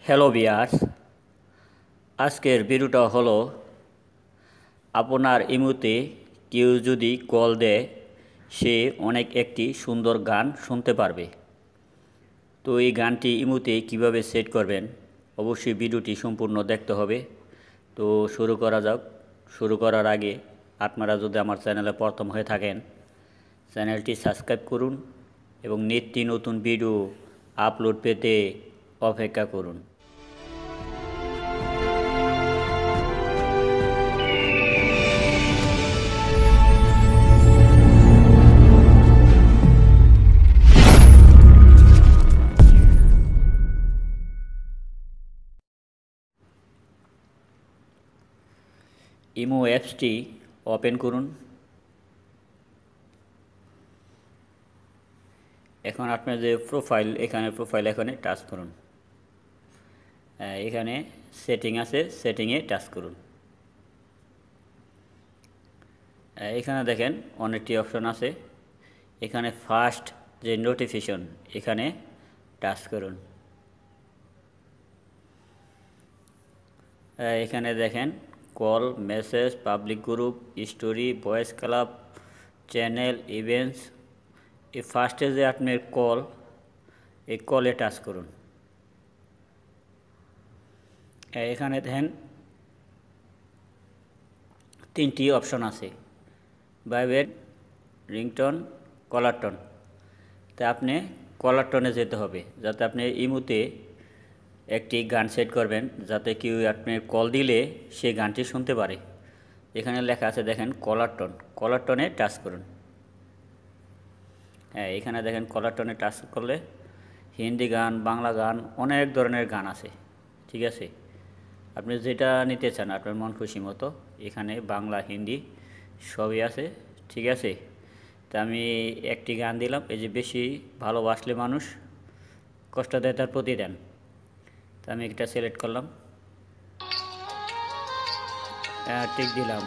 Hello viewers, আজকের ভিডিওটা হলো আপনার ইমোতে কেউ যদি কল দেয় সে অনেক একটি সুন্দর গান শুনতে পারবে। তো এই গানটি ইমোতে কিভাবে সেট করবেন অবশ্যই ভিডিওটি সম্পূর্ণ দেখতে হবে। তো শুরু করা যাক। শুরু করার আগে আপনারা যদি আমার চ্যানেলে প্রথম হয়ে থাকেন চ্যানেলটি সাবস্ক্রাইব করুন এবং নিত্য নতুন ভিডিও আপলোড পেতে অপেক্ষা করুন। ইমো অ্যাপসটি ওপেন করুন। এখন আপনার যে প্রোফাইল এখানে টাচ করুন। এখানে সেটিং আছে, সেটিংয়ে টাচ করুন। এখানে দেখেন অনেকটি অপশন আছে। এখানে ফার্স্ট যে নোটিফিকেশন এখানে টাচ করুন। এখানে দেখেন call, message, public group, story, voice club, channel, events. এই ফার্স্টে যে আপনার কল, এই কলে টাচ করুন। এখানে দেখেন তিনটি অপশন আছে, ভাইব্রেট, রিংটোন, কলার টোন। তা আপনি কলার টোনে যেতে হবে, যাতে আপনি ইমোতে একটি গান সেট করবেন যাতে কেউ আপনি কল দিলে সেই গানটি শুনতে পারে। এখানে লেখা আছে দেখেন কলার টোনে টাচ করুন। এখানে দেখেন কলার টোনে টাচ করলে হিন্দি গান, বাংলা গান, অনেক ধরনের গান আছে। ঠিক আছে, আপনি যেটা নিতে চান আপনার মন খুশি মতো, এখানে বাংলা, হিন্দি সবই আছে। ঠিক আছে, তা আমি একটি গান দিলাম, এই যে বেশি ভালোবাসলে মানুষ কষ্ট দেয় তার প্রতিদান। তা আমি এটা সিলেক্ট করলাম, টিক দিলাম।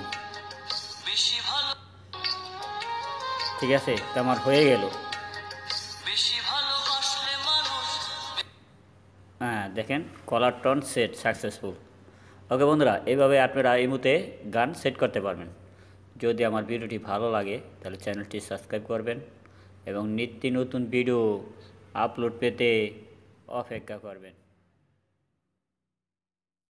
ঠিক আছে, তো আমার হয়ে গেল। দেখেন কলার টোন সেট সাকসেসফুল। ওকে বন্ধুরা, এইভাবে আপনারা এই মুহূর্তে গান সেট করতে পারবেন। যদি আমার ভিডিওটি ভালো লাগে তাহলে চ্যানেলটি সাবস্ক্রাইব করবেন এবং নিত্য নতুন ভিডিও আপলোড পেতে অপেক্ষা করবেন।